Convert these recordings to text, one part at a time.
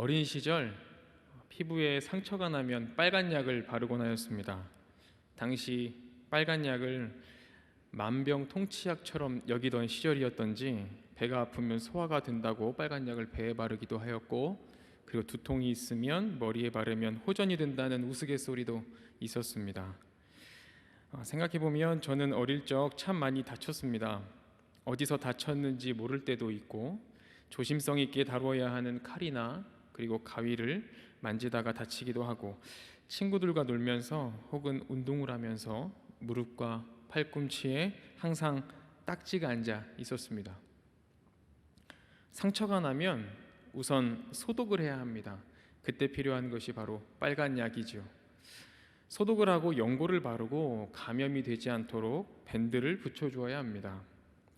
어린 시절 피부에 상처가 나면 빨간 약을 바르곤 하였습니다. 당시 빨간 약을 만병통치약처럼 여기던 시절이었던지 배가 아프면 소화가 된다고 빨간 약을 배에 바르기도 하였고, 그리고 두통이 있으면 머리에 바르면 호전이 된다는 우스갯소리도 있었습니다. 생각해보면 저는 어릴 적 참 많이 다쳤습니다. 어디서 다쳤는지 모를 때도 있고, 조심성 있게 다루어야 하는 칼이나 그리고 가위를 만지다가 다치기도 하고, 친구들과 놀면서 혹은 운동을 하면서 무릎과 팔꿈치에 항상 딱지가 앉아 있었습니다. 상처가 나면 우선 소독을 해야 합니다. 그때 필요한 것이 바로 빨간 약이죠. 소독을 하고 연고를 바르고 감염이 되지 않도록 밴드를 붙여주어야 합니다.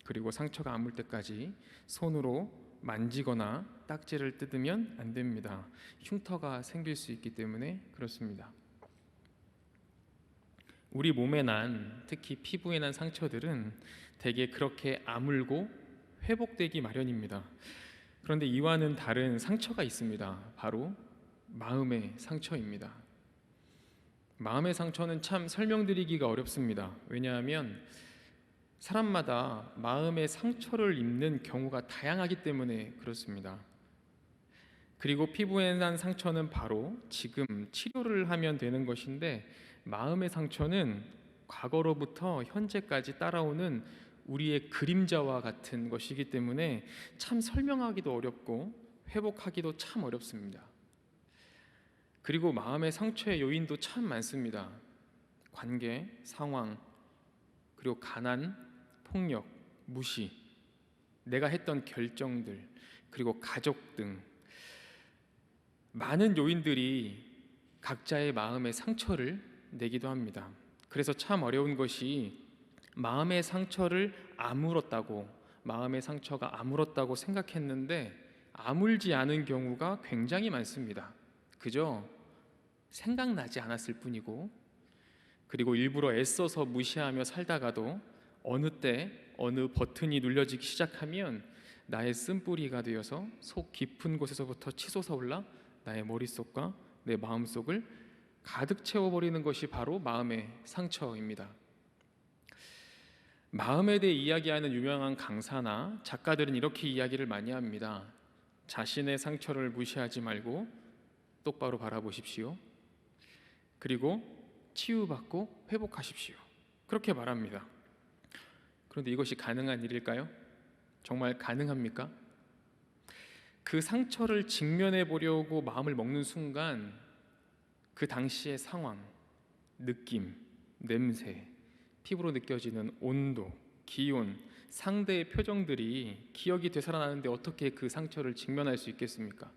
그리고 상처가 아물 때까지 손으로 만지거나 딱지를 뜯으면 안 됩니다. 흉터가 생길 수 있기 때문에 그렇습니다. 우리 몸에 난, 특히 피부에 난 상처들은 대개 그렇게 아물고 회복되기 마련입니다. 그런데 이와는 다른 상처가 있습니다. 바로 마음의 상처입니다. 마음의 상처는 참 설명드리기가 어렵습니다. 왜냐하면 사람마다 마음의 상처를 입는 경우가 다양하기 때문에 그렇습니다. 그리고 피부에 난 상처는 바로 지금 치료를 하면 되는 것인데, 마음의 상처는 과거로부터 현재까지 따라오는 우리의 그림자와 같은 것이기 때문에 참 설명하기도 어렵고 회복하기도 참 어렵습니다. 그리고 마음의 상처의 요인도 참 많습니다. 관계, 상황, 그리고 가난, 폭력, 무시, 내가 했던 결정들, 그리고 가족 등 많은 요인들이 각자의 마음의 상처를 내기도 합니다. 그래서 참 어려운 것이 마음의 상처를 아물었다고, 마음의 상처가 아물었다고 생각했는데 아물지 않은 경우가 굉장히 많습니다. 그저 생각나지 않았을 뿐이고, 그리고 일부러 애써서 무시하며 살다가도 어느 때 어느 버튼이 눌려지기 시작하면 나의 쓴뿌리가 되어서 속 깊은 곳에서부터 치솟아 올라 나의 머릿속과 내 마음속을 가득 채워버리는 것이 바로 마음의 상처입니다. 마음에 대해 이야기하는 유명한 강사나 작가들은 이렇게 이야기를 많이 합니다. 자신의 상처를 무시하지 말고 똑바로 바라보십시오. 그리고 치유받고 회복하십시오. 그렇게 말합니다. 그런데 이것이 가능한 일일까요? 정말 가능합니까? 그 상처를 직면해 보려고 마음을 먹는 순간 그 당시의 상황, 느낌, 냄새, 피부로 느껴지는 온도, 기온, 상대의 표정들이 기억이 되살아나는데 어떻게 그 상처를 직면할 수 있겠습니까?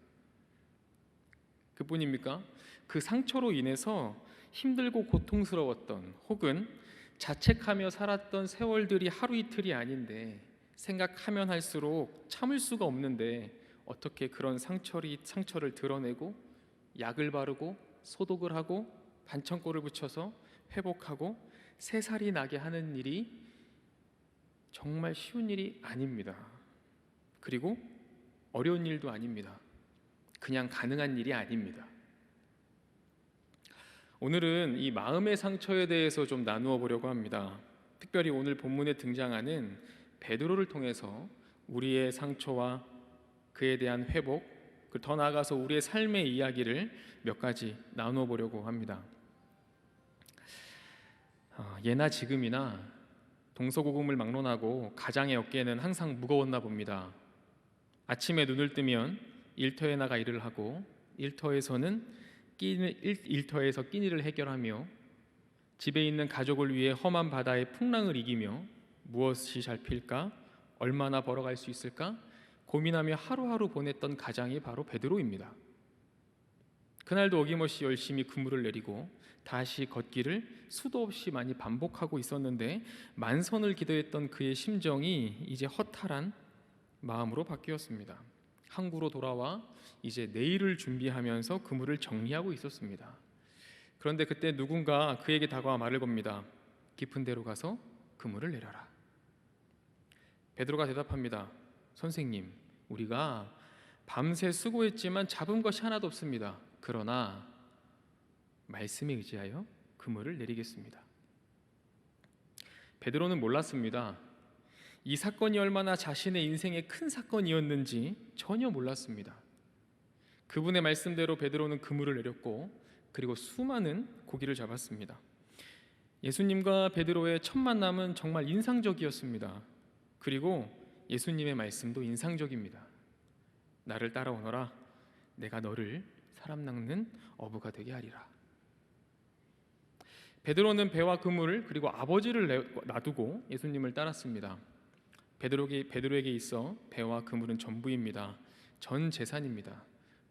그뿐입니까? 그 상처로 인해서 힘들고 고통스러웠던, 혹은 자책하며 살았던 세월들이 하루 이틀이 아닌데, 생각하면 할수록 참을 수가 없는데 어떻게 그런 상처를 드러내고 약을 바르고 소독을 하고 반창고를 붙여서 회복하고 새살이 나게 하는 일이 정말 쉬운 일이 아닙니다. 그리고 어려운 일도 아닙니다. 그냥 가능한 일이 아닙니다. 오늘은 이 마음의 상처에 대해서 좀 나누어 보려고 합니다. 특별히 오늘 본문에 등장하는 베드로를 통해서 우리의 상처와 그에 대한 회복, 더 나아가서 우리의 삶의 이야기를 몇 가지 나누어 보려고 합니다. 예나 지금이나 동서고금을 막론하고 가장의 어깨는 항상 무거웠나 봅니다. 아침에 눈을 뜨면 일터에 나가 일을 하고, 일터에서는 일터에서 끼니를 해결하며, 집에 있는 가족을 위해 험한 바다의 풍랑을 이기며 무엇이 잘 필까? 얼마나 벌어갈 수 있을까? 고민하며 하루하루 보냈던 가장이 바로 베드로입니다. 그날도 어김없이 열심히 그물을 내리고 다시 걷기를 수도 없이 많이 반복하고 있었는데, 만선을 기도했던 그의 심정이 이제 허탈한 마음으로 바뀌었습니다. 항구로 돌아와 이제 내일을 준비하면서 그물을 정리하고 있었습니다. 그런데 그때 누군가 그에게 다가와 말을 겁니다. 깊은 데로 가서 그물을 내려라. 베드로가 대답합니다. 선생님, 우리가 밤새 수고했지만 잡은 것이 하나도 없습니다. 그러나 말씀에 의지하여 그물을 내리겠습니다. 베드로는 몰랐습니다. 이 사건이 얼마나 자신의 인생의 큰 사건이었는지 전혀 몰랐습니다. 그분의 말씀대로 베드로는 그물을 내렸고 그리고 수많은 고기를 잡았습니다. 예수님과 베드로의 첫 만남은 정말 인상적이었습니다. 그리고 예수님의 말씀도 인상적입니다. 나를 따라오너라. 내가 너를 사람 낚는 어부가 되게 하리라. 베드로는 배와 그물을 그리고 아버지를 놔두고 예수님을 따랐습니다. 베드로에게 있어 배와 그물은 전부입니다. 전 재산입니다.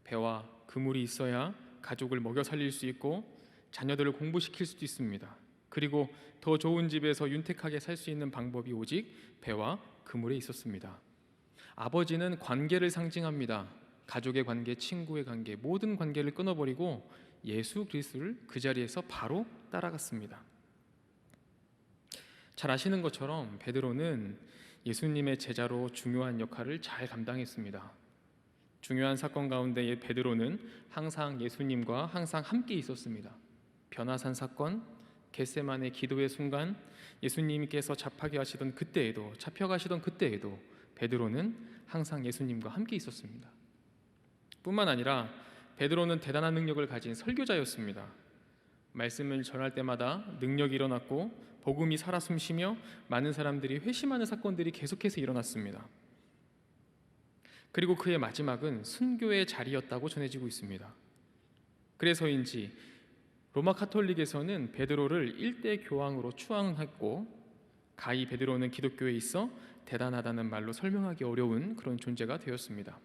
배와 그물이 있어야 가족을 먹여 살릴 수 있고 자녀들을 공부시킬 수도 있습니다. 그리고 더 좋은 집에서 윤택하게 살 수 있는 방법이 오직 배와 그물에 있었습니다. 아버지는 관계를 상징합니다. 가족의 관계, 친구의 관계, 모든 관계를 끊어버리고 예수 그리스도를 그 자리에서 바로 따라갔습니다. 잘 아시는 것처럼 베드로는 예수님의 제자로 중요한 역할을 잘 감당했습니다. 중요한 사건 가운데 베드로는 항상 예수님과 항상 함께 있었습니다. 변화산 사건, 겟세마네 기도의 순간, 예수님께서 잡혀가시던 그때에도 베드로는 항상 예수님과 함께 있었습니다. 뿐만 아니라 베드로는 대단한 능력을 가진 설교자였습니다. 말씀을 전할 때마다 능력이 일어났고 복음이 살아 숨쉬며 많은 사람들이 회심하는 사건들이 계속해서 일어났습니다. 그리고 그의 마지막은 순교의 자리였다고 전해지고 있습니다. 그래서인지 로마 카톨릭에서는 베드로를 일대 교황으로 추앙했고 가히 베드로는 기독교에 있어 대단하다는 말로 설명하기 어려운 그런 존재가 되었습니다.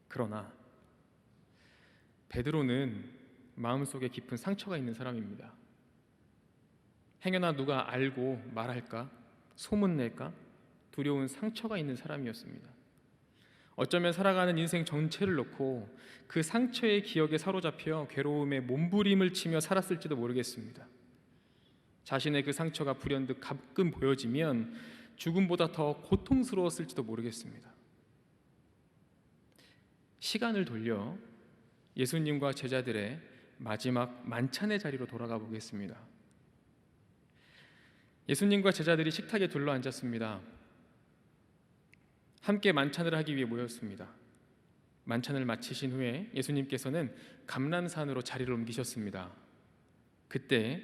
그러나 베드로는 마음속에 깊은 상처가 있는 사람입니다. 행여나 누가 알고 말할까? 소문낼까? 두려운 상처가 있는 사람이었습니다. 어쩌면 살아가는 인생 전체를 놓고 그 상처의 기억에 사로잡혀 괴로움에 몸부림을 치며 살았을지도 모르겠습니다. 자신의 그 상처가 불현듯 가끔 보여지면 죽음보다 더 고통스러웠을지도 모르겠습니다. 시간을 돌려 예수님과 제자들의 마지막 만찬의 자리로 돌아가 보겠습니다. 예수님과 제자들이 식탁에 둘러앉았습니다. 함께 만찬을 하기 위해 모였습니다. 만찬을 마치신 후에 예수님께서는 감람산으로 자리를 옮기셨습니다. 그때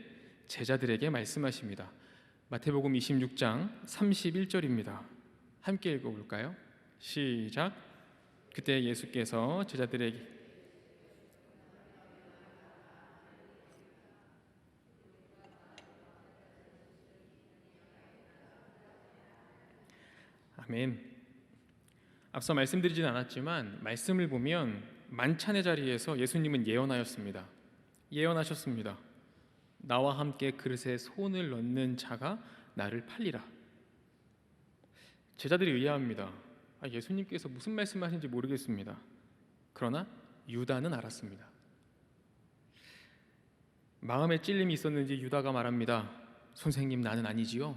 제자들에게 말씀하십니다. 마태복음 26장 31절입니다. 함께 읽어볼까요? 시작. 그때 예수께서 제자들에게 아멘. 앞서 말씀드리진 않았지만 말씀을 보면 만찬의 자리에서 예수님은 예언하셨습니다. 나와 함께 그릇에 손을 넣는 자가 나를 팔리라. 제자들이 의아합니다. 예수님께서 무슨 말씀하시는지 모르겠습니다. 그러나 유다는 알았습니다. 마음에 찔림이 있었는지 유다가 말합니다. 선생님, 나는 아니지요.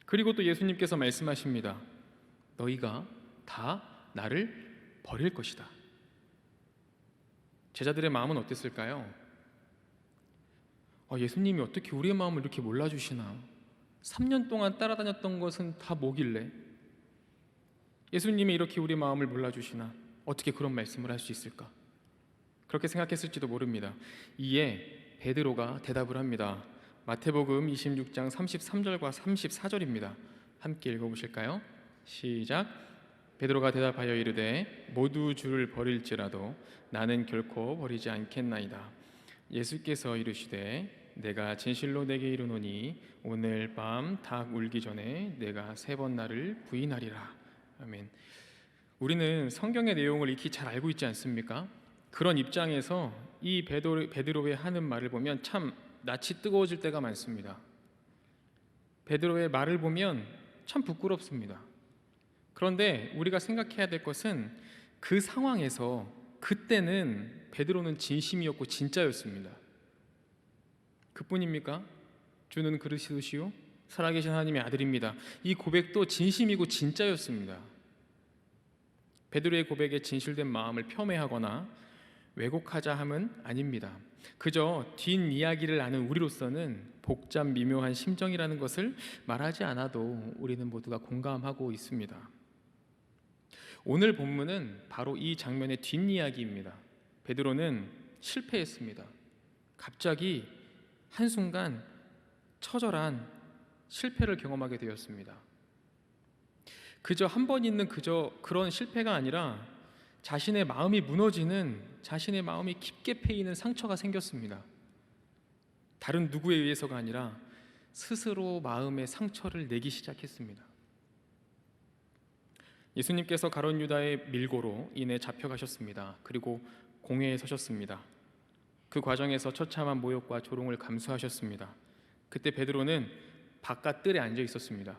그리고 또 예수님께서 말씀하십니다. 너희가 다 나를 버릴 것이다. 제자들의 마음은 어땠을까요? 예수님이 어떻게 우리의 마음을 이렇게 몰라주시나? 3년 동안 따라다녔던 것은 다 뭐길래 예수님이 이렇게 우리 마음을 몰라주시나? 어떻게 그런 말씀을 할 수 있을까? 그렇게 생각했을지도 모릅니다. 이에 베드로가 대답을 합니다. 마태복음 26장 33절과 34절입니다. 함께 읽어보실까요? 시작. 베드로가 대답하여 이르되 모두 주를 버릴지라도 나는 결코 버리지 않겠나이다. 예수께서 이르시되 내가 진실로 내게 이르노니 오늘 밤 닭 울기 전에 내가 3번 나를 부인하리라. 아멘. 우리는 성경의 내용을 익히 잘 알고 있지 않습니까? 그런 입장에서 이 베드로의 하는 말을 보면 참 낯이 뜨거워질 때가 많습니다. 베드로의 말을 보면 참 부끄럽습니다. 그런데 우리가 생각해야 될 것은 그 상황에서 그때는 베드로는 진심이었고 진짜였습니다. 그뿐입니까? 주는 그리스도시요 살아계신 하나님의 아들입니다. 이 고백도 진심이고 진짜였습니다. 베드로의 고백에 진실된 마음을 폄훼하거나 왜곡하자 함은 아닙니다. 그저 뒷이야기를 아는 우리로서는 복잡 미묘한 심정이라는 것을 말하지 않아도 우리는 모두가 공감하고 있습니다. 오늘 본문은 바로 이 장면의 뒷이야기입니다. 베드로는 실패했습니다. 갑자기 한순간 처절한 실패를 경험하게 되었습니다. 그저 한 번 있는 그런 실패가 아니라 자신의 마음이 무너지는, 자신의 마음이 깊게 패이는 상처가 생겼습니다. 다른 누구에 의해서가 아니라 스스로 마음의 상처를 내기 시작했습니다. 예수님께서 가룟 유다의 밀고로 인해 잡혀가셨습니다. 그리고 공회에 서셨습니다. 그 과정에서 처참한 모욕과 조롱을 감수하셨습니다. 그때 베드로는 바깥 뜰에 앉아 있었습니다.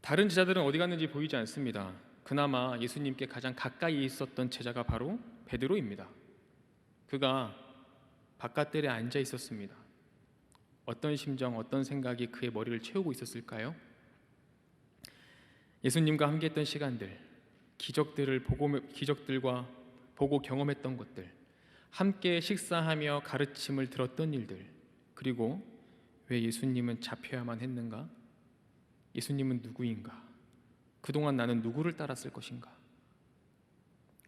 다른 제자들은 어디 갔는지 보이지 않습니다. 그나마 예수님께 가장 가까이 있었던 제자가 바로 베드로입니다. 그가 바깥뜰에 앉아 있었습니다. 어떤 심정, 어떤 생각이 그의 머리를 채우고 있었을까요? 예수님과 함께했던 시간들, 기적들과 보고 경험했던 것들, 함께 식사하며 가르침을 들었던 일들, 그리고 왜 예수님은 잡혀야만 했는가? 예수님은 누구인가? 그동안 나는 누구를 따랐을 것인가?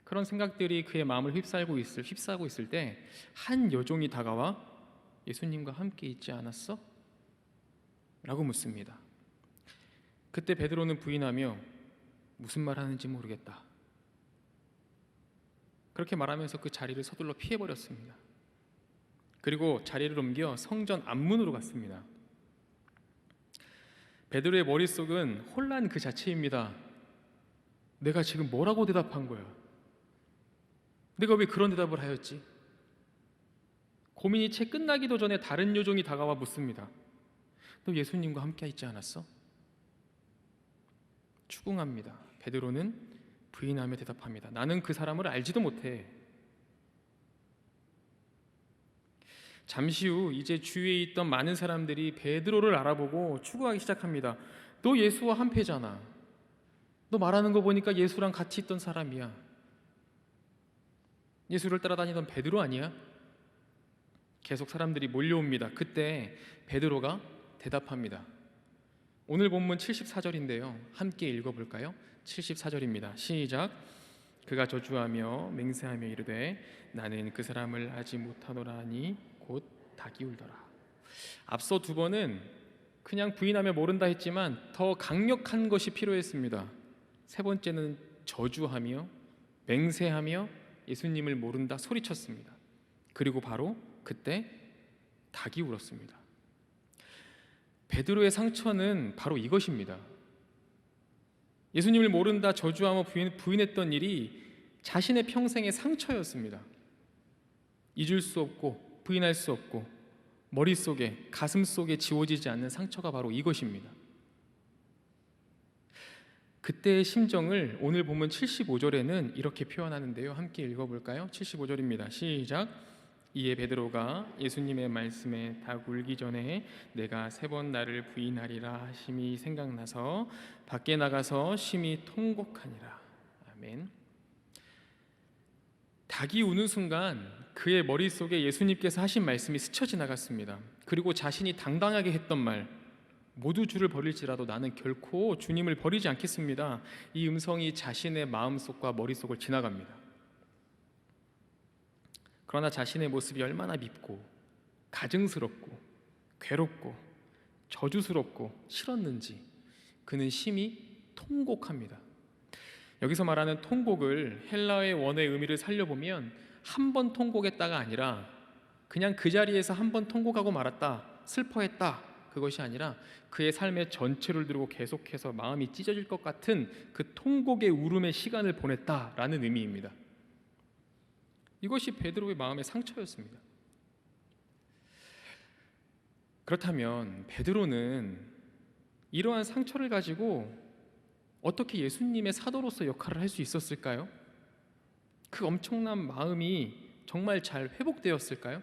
그런 생각들이 그의 마음을 휩싸고 있을 때 한 여종이 다가와 예수님과 함께 있지 않았어? 라고 묻습니다. 그때 베드로는 부인하며 무슨 말 하는지 모르겠다. 그렇게 말하면서 그 자리를 서둘러 피해버렸습니다. 그리고 자리를 옮겨 성전 앞문으로 갔습니다. 베드로의 머릿속은 혼란 그 자체입니다. 내가 지금 뭐라고 대답한 거야? 내가 왜 그런 대답을 하였지? 고민이 채 끝나기도 전에 다른 여종이 다가와 묻습니다. 너 예수님과 함께 있지 않았어? 추궁합니다. 베드로는 부인하며 대답합니다. 나는 그 사람을 알지도 못해. 잠시 후 이제 주위에 있던 많은 사람들이 베드로를 알아보고 추궁하기 시작합니다. 너 예수와 한패잖아. 너 말하는 거 보니까 예수랑 같이 있던 사람이야. 예수를 따라다니던 베드로 아니야? 계속 사람들이 몰려옵니다. 그때 베드로가 대답합니다. 오늘 본문 74절인데요. 함께 읽어볼까요? 74절입니다. 시작. 그가 저주하며 맹세하며 이르되 나는 그 사람을 알지 못하노라 하니 곧 닭이 울더라. 앞서 두 번은 그냥 부인하며 모른다 했지만 더 강력한 것이 필요했습니다. 세 번째는 저주하며 맹세하며 예수님을 모른다 소리쳤습니다. 그리고 바로 그때 닭이 울었습니다. 베드로의 상처는 바로 이것입니다. 예수님을 모른다 저주하며 부인했던 일이 자신의 평생의 상처였습니다. 잊을 수 없고 부인할 수 없고 머릿속에 가슴속에 지워지지 않는 상처가 바로 이것입니다. 그때의 심정을 오늘 본문 75절에는 이렇게 표현하는데요. 함께 읽어볼까요? 75절입니다. 시작. 이에 베드로가 예수님의 말씀에 닭 울기 전에 내가 3번 나를 부인하리라 하심이 생각나서 밖에 나가서 심히 통곡하니라. 아멘. 닭이 우는 순간 그의 머릿속에 예수님께서 하신 말씀이 스쳐 지나갔습니다. 그리고 자신이 당당하게 했던 말, 모두 주를 버릴지라도 나는 결코 주님을 버리지 않겠습니다. 이 음성이 자신의 마음속과 머릿속을 지나갑니다. 그러나 자신의 모습이 얼마나 밉고 가증스럽고 괴롭고 저주스럽고 싫었는지 그는 심히 통곡합니다. 여기서 말하는 통곡을 헬라어의 원어의 의미를 살려보면 한 번 통곡했다가 아니라 그냥 그 자리에서 한 번 통곡하고 말았다, 슬퍼했다, 그것이 아니라 그의 삶의 전체를 두고 계속해서 마음이 찢어질 것 같은 그 통곡의 울음의 시간을 보냈다라는 의미입니다. 이것이 베드로의 마음의 상처였습니다. 그렇다면 베드로는 이러한 상처를 가지고 어떻게 예수님의 사도로서 역할을 할 수 있었을까요? 그 엄청난 마음이 정말 잘 회복되었을까요?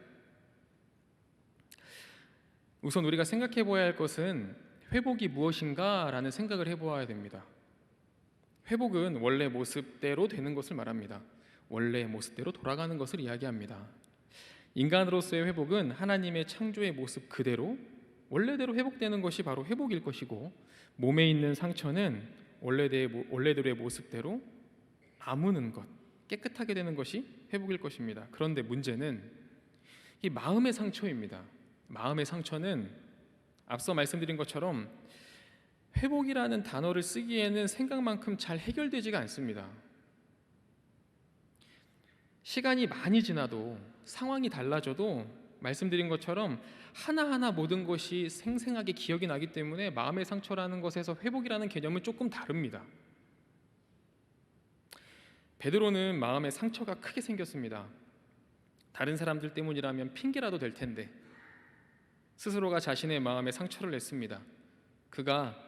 우선 우리가 생각해 보아야 할 것은 회복이 무엇인가 라는 생각을 해보아야 됩니다. 회복은 원래 모습대로 되는 것을 말합니다. 원래 모습대로 돌아가는 것을 이야기합니다. 인간으로서의 회복은 하나님의 창조의 모습 그대로 원래대로 회복되는 것이 바로 회복일 것이고, 몸에 있는 상처는 원래대로의 모습대로 아무는 것, 깨끗하게 되는 것이 회복일 것입니다. 그런데 문제는 이 마음의 상처입니다. 마음의 상처는 앞서 말씀드린 것처럼 회복이라는 단어를 쓰기에는 생각만큼 잘 해결되지가 않습니다. 시간이 많이 지나도, 상황이 달라져도 말씀드린 것처럼 하나하나 모든 것이 생생하게 기억이 나기 때문에 마음의 상처라는 것에서 회복이라는 개념은 조금 다릅니다. 베드로는 마음에 상처가 크게 생겼습니다. 다른 사람들 때문이라면 핑계라도 될 텐데 스스로가 자신의 마음에 상처를 냈습니다. 그가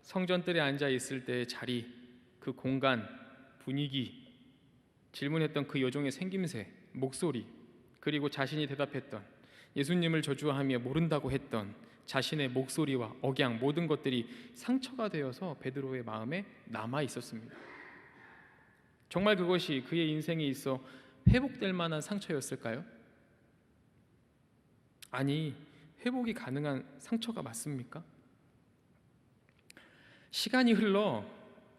성전뜰에 앉아 있을 때의 자리, 그 공간, 분위기, 질문했던 그 여종의 생김새, 목소리, 그리고 자신이 대답했던, 예수님을 저주하며 모른다고 했던 자신의 목소리와 억양, 모든 것들이 상처가 되어서 베드로의 마음에 남아 있었습니다. 정말 그것이 그의 인생에 있어 회복될 만한 상처였을까요? 아니, 회복이 가능한 상처가 맞습니까? 시간이 흘러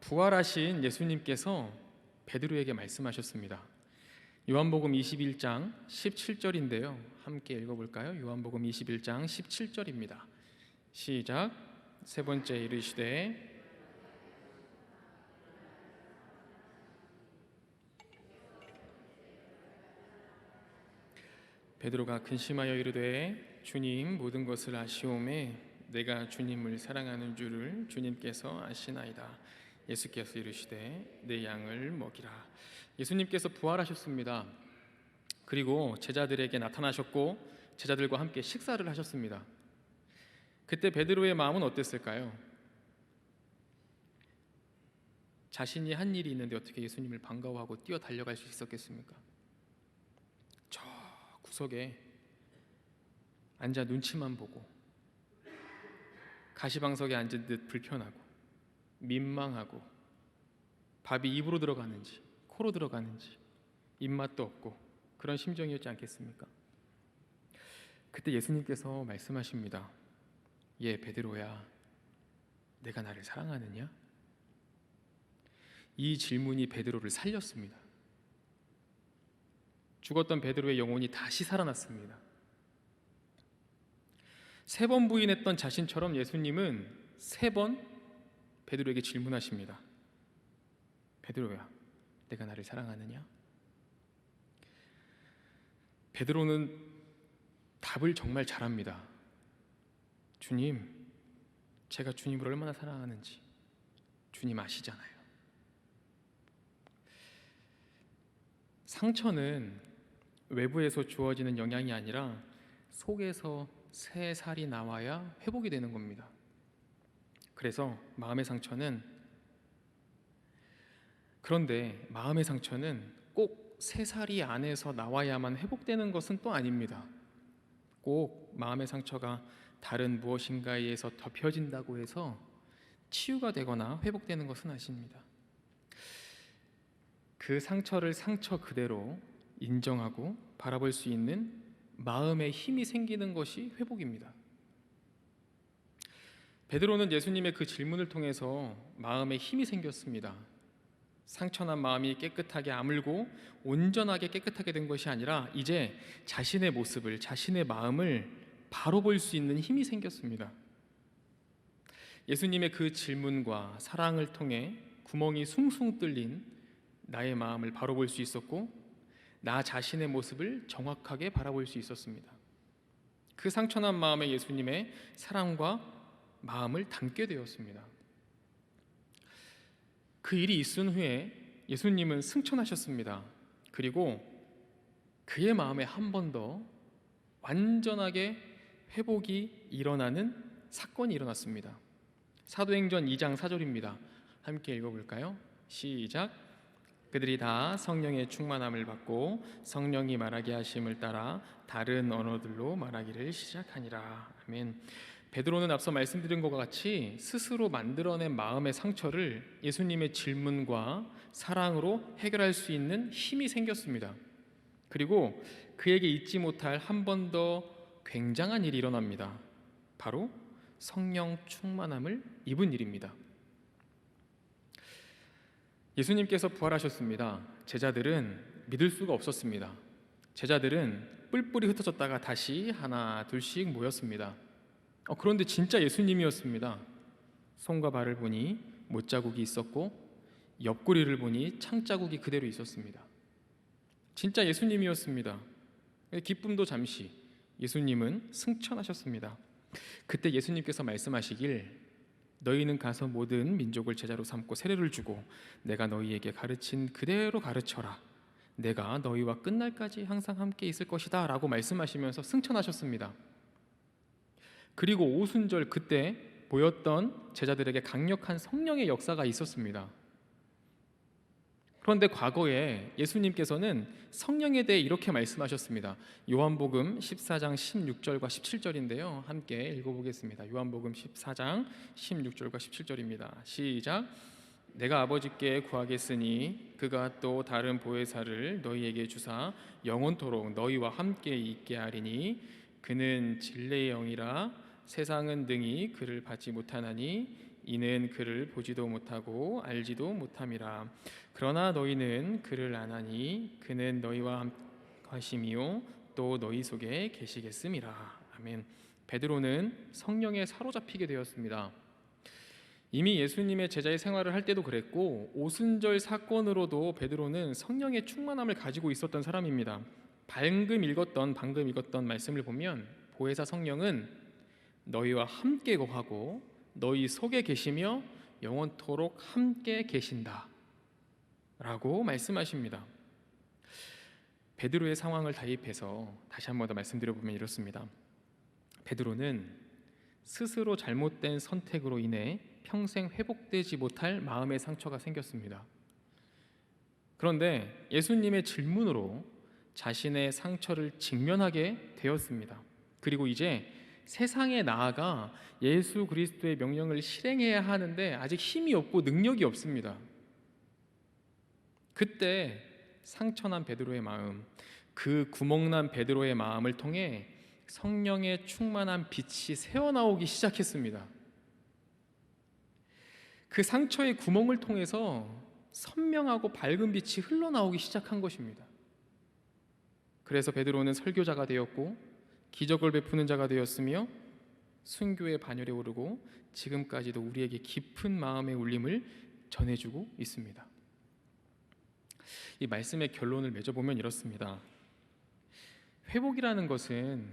부활하신 예수님께서 베드로에게 말씀하셨습니다. 요한복음 21장 17절인데요. 함께 읽어볼까요? 요한복음 21장 17절입니다. 시작. 세 번째 이르시되 베드로가 근심하여 이르되 주님, 모든 것을 아시오매 내가 주님을 사랑하는 줄을 주님께서 아시나이다. 예수께서 이르시되 내 양을 먹이라. 예수님께서 부활하셨습니다. 그리고 제자들에게 나타나셨고 제자들과 함께 식사를 하셨습니다. 그때 베드로의 마음은 어땠을까요? 자신이 한 일이 있는데 어떻게 예수님을 반가워하고 뛰어 달려갈 수 있었겠습니까? 저 구석에 앉아 눈치만 보고 가시방석에 앉은 듯 불편하고 민망하고 밥이 입으로 들어가는지 코로 들어가는지 입맛도 없고 그런 심정이었지 않겠습니까? 그때 예수님께서 말씀하십니다. 예, 베드로야, 내가 나를 사랑하느냐? 이 질문이 베드로를 살렸습니다. 죽었던 베드로의 영혼이 다시 살아났습니다. 3번 부인했던 자신처럼 예수님은 3번 베드로에게 질문하십니다. 베드로야, 내가 나를 사랑하느냐? 베드로는 답을 정말 잘합니다. 주님, 제가 주님을 얼마나 사랑하는지 주님 아시잖아요. 상처는 외부에서 주어지는 영향이 아니라 속에서 새 살이 나와야 회복이 되는 겁니다. 그래서 그런데 마음의 상처는 꼭 새 살이 안에서 나와야만 회복되는 것은 또 아닙니다. 꼭 마음의 상처가 다른 무엇인가에 의해서 덮여진다고 해서 치유가 되거나 회복되는 것은 아닙니다. 그 상처를 상처 그대로 인정하고 바라볼 수 있는 마음의 힘이 생기는 것이 회복입니다. 베드로는 예수님의 그 질문을 통해서 마음에 힘이 생겼습니다. 상처난 마음이 깨끗하게 아물고 온전하게 깨끗하게 된 것이 아니라 이제 자신의 모습을, 자신의 마음을 바로 볼 수 있는 힘이 생겼습니다. 예수님의 그 질문과 사랑을 통해 구멍이 숭숭 뚫린 나의 마음을 바로 볼 수 있었고 나 자신의 모습을 정확하게 바라볼 수 있었습니다. 그 상처난 마음에 예수님의 사랑과 마음을 담게 되었습니다. 그 일이 있은 후에 예수님은 승천하셨습니다. 그리고 그의 마음에 한 번 더 완전하게 회복이 일어나는 사건이 일어났습니다. 사도행전 2장 4절입니다. 함께 읽어볼까요? 시작. 그들이 다 성령의 충만함을 받고 성령이 말하게 하심을 따라 다른 언어들로 말하기를 시작하니라. 아멘. 베드로는 앞서 말씀드린 것과 같이 스스로 만들어낸 마음의 상처를 예수님의 질문과 사랑으로 해결할 수 있는 힘이 생겼습니다. 그리고 그에게 잊지 못할 한 번 더 굉장한 일이 일어납니다. 바로 성령 충만함을 입은 일입니다. 예수님께서 부활하셨습니다. 제자들은 믿을 수가 없었습니다. 제자들은 뿔뿔이 흩어졌다가 다시 하나 둘씩 모였습니다. 그런데 진짜 예수님이었습니다. 손과 발을 보니 못자국이 있었고 옆구리를 보니 창자국이 그대로 있었습니다. 진짜 예수님이었습니다. 기쁨도 잠시, 예수님은 승천하셨습니다. 그때 예수님께서 말씀하시길 너희는 가서 모든 민족을 제자로 삼고 세례를 주고 내가 너희에게 가르친 그대로 가르쳐라. 내가 너희와 끝날까지 항상 함께 있을 것이다 라고 말씀하시면서 승천하셨습니다. 그리고 오순절 그때 보였던 제자들에게 강력한 성령의 역사가 있었습니다. 그런데 과거에 예수님께서는 성령에 대해 이렇게 말씀하셨습니다. 요한복음 14장 16절과 17절인데요. 함께 읽어보겠습니다. 요한복음 14장 16절과 17절입니다. 시작. 내가 아버지께 구하겠으니 그가 또 다른 보혜사를 너희에게 주사 영원토록 너희와 함께 있게 하리니 그는 진리의 영이라 세상은 능히 그를 받지 못하나니 이는 그를 보지도 못하고 알지도 못함이라. 그러나 너희는 그를 아나니 그는 너희와 함께 하심이요 또 너희 속에 계시겠음이라. 아멘. 베드로는 성령에 사로잡히게 되었습니다. 이미 예수님의 제자의 생활을 할 때도 그랬고 오순절 사건으로도 베드로는 성령의 충만함을 가지고 있었던 사람입니다. 방금 읽었던 말씀을 보면 보혜사 성령은 너희와 함께 거하고 너희 속에 계시며 영원토록 함께 계신다 라고 말씀하십니다. 베드로의 상황을 대입해서 다시 한 번 더 말씀드려보면 이렇습니다. 베드로는 스스로 잘못된 선택으로 인해 평생 회복되지 못할 마음의 상처가 생겼습니다. 그런데 예수님의 질문으로 자신의 상처를 직면하게 되었습니다. 그리고 이제 세상에 나아가 예수 그리스도의 명령을 실행해야 하는데 아직 힘이 없고 능력이 없습니다. 그때 상처난 베드로의 마음, 그 구멍난 베드로의 마음을 통해 성령의 충만한 빛이 새어나오기 시작했습니다. 그 상처의 구멍을 통해서 선명하고 밝은 빛이 흘러나오기 시작한 것입니다. 그래서 베드로는 설교자가 되었고 기적을 베푸는 자가 되었으며 순교의 반열에 오르고 지금까지도 우리에게 깊은 마음의 울림을 전해주고 있습니다. 이 말씀의 결론을 맺어보면 이렇습니다. 회복이라는 것은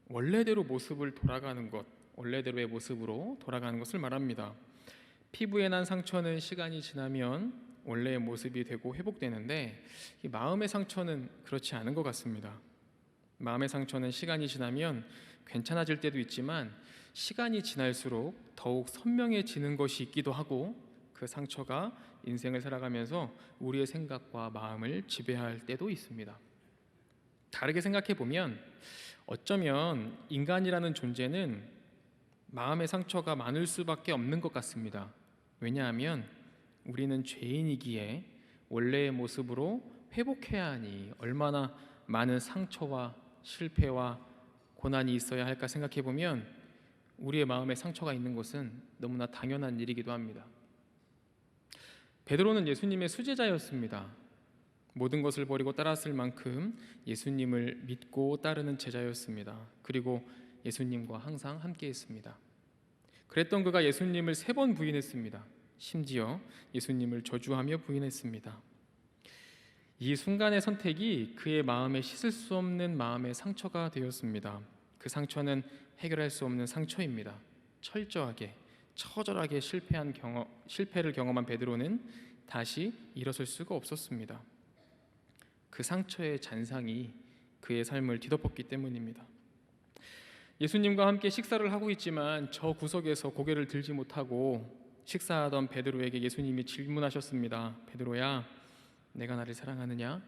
원래대로 모습을 돌아가는 것, 원래대로의 모습으로 돌아가는 것을 말합니다. 피부에 난 상처는 시간이 지나면 원래의 모습이 되고 회복되는데 이 마음의 상처는 그렇지 않은 것 같습니다. 마음의 상처는 시간이 지나면 괜찮아질 때도 있지만 시간이 지날수록 더욱 선명해지는 것이 있기도 하고 그 상처가 인생을 살아가면서 우리의 생각과 마음을 지배할 때도 있습니다. 다르게 생각해 보면 어쩌면 인간이라는 존재는 마음의 상처가 많을 수밖에 없는 것 같습니다. 왜냐하면 우리는 죄인이기에 원래의 모습으로 회복해야 하니 얼마나 많은 상처와 실패와 고난이 있어야 할까 생각해 보면 우리의 마음에 상처가 있는 것은 너무나 당연한 일이기도 합니다. 베드로는 예수님의 수제자였습니다. 모든 것을 버리고 따랐을 만큼 예수님을 믿고 따르는 제자였습니다. 그리고 예수님과 항상 함께 했습니다. 그랬던 그가 예수님을 3번 부인했습니다. 심지어 예수님을 저주하며 부인했습니다. 이 순간의 선택이 그의 마음에 씻을 수 없는 마음의 상처가 되었습니다. 그 상처는 해결할 수 없는 상처입니다. 철저하게, 처절하게 실패를 경험한 베드로는 다시 일어설 수가 없었습니다. 그 상처의 잔상이 그의 삶을 뒤덮었기 때문입니다. 예수님과 함께 식사를 하고 있지만 저 구석에서 고개를 들지 못하고 식사하던 베드로에게 예수님이 질문하셨습니다. 베드로야, 내가 나를 사랑하느냐?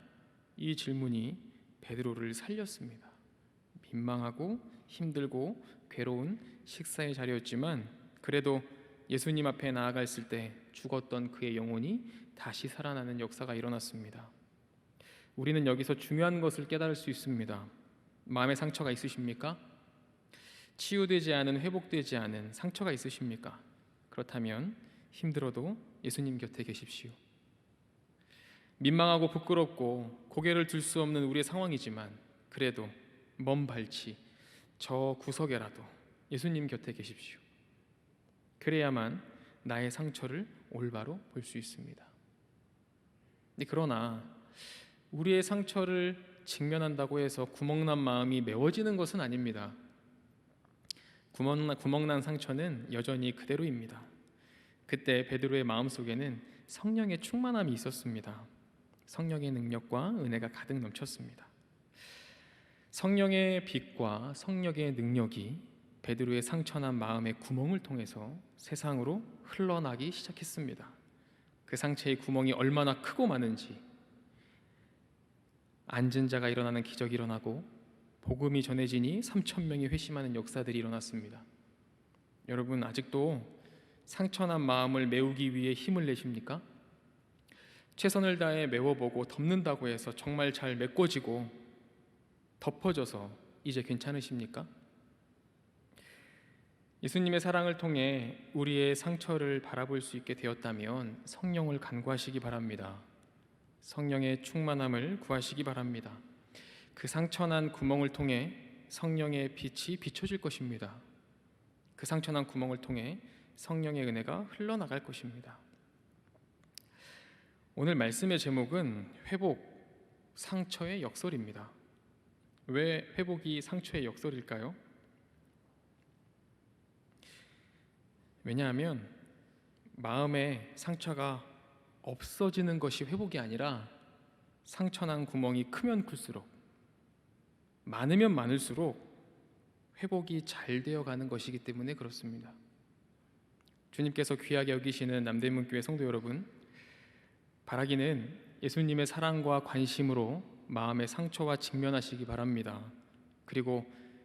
이 질문이 베드로를 살렸습니다. 민망하고 힘들고 괴로운 식사의 자리였지만 그래도 예수님 앞에 나아갔을 때 죽었던 그의 영혼이 다시 살아나는 역사가 일어났습니다. 우리는 여기서 중요한 것을 깨달을 수 있습니다. 마음에 상처가 있으십니까? 치유되지 않은, 회복되지 않은 상처가 있으십니까? 그렇다면 힘들어도 예수님 곁에 계십시오. 민망하고 부끄럽고 고개를 들 수 없는 우리의 상황이지만 그래도 먼 발치 저 구석에라도 예수님 곁에 계십시오. 그래야만 나의 상처를 올바로 볼 수 있습니다. 그러나 우리의 상처를 직면한다고 해서 구멍난 마음이 메워지는 것은 아닙니다. 구멍난 상처는 여전히 그대로입니다. 그때 베드로의 마음속에는 성령의 충만함이 있었습니다. 성령의 능력과 은혜가 가득 넘쳤습니다. 성령의 빛과 성령의 능력이 베드로의 상처난 마음의 구멍을 통해서 세상으로 흘러나기 시작했습니다. 그 상처의 구멍이 얼마나 크고 많은지 앉은 자가 일어나는 기적이 일어나고 복음이 전해지니 3,000명이 회심하는 역사들이 일어났습니다. 여러분 아직도 상처난 마음을 메우기 위해 힘을 내십니까? 최선을 다해 메워보고 덮는다고 해서 정말 잘 메꿔지고 덮어져서 이제 괜찮으십니까? 예수님의 사랑을 통해 우리의 상처를 바라볼 수 있게 되었다면 성령을 간구하시기 바랍니다. 성령의 충만함을 구하시기 바랍니다. 그 상처난 구멍을 통해 성령의 빛이 비춰질 것입니다. 그 상처난 구멍을 통해 성령의 은혜가 흘러나갈 것입니다. 오늘 말씀의 제목은 회복, 상처의 역설입니다. 왜 회복이 상처의 역설일까요? 왜냐하면 마음의 상처가 없어지는 것이 회복이 아니라 상처난 구멍이 크면 클수록, 많으면 많을수록 회복이 잘 되어가는 것이기 때문에 그렇습니다. 주님께서 귀하게 여기시는 남대문교회 성도 여러분, 바라기는 예수님의 사랑과 관심으로 마음의 상처와 직면하시기 바랍니다. 그리고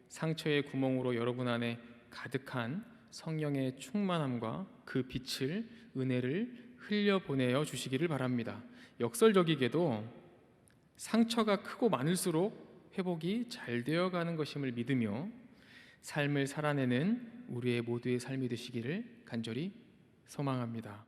상처의 구멍으로 여러분 안에 가득한 성령의 충만함과 그 빛을, 은혜를 흘려보내어 주시기를 바랍니다. 역설적이게도 상처가 크고 많을수록 회복이 잘 되어가는 것임을 믿으며 삶을 살아내는 우리의 모두의 삶이 되시기를 간절히 소망합니다.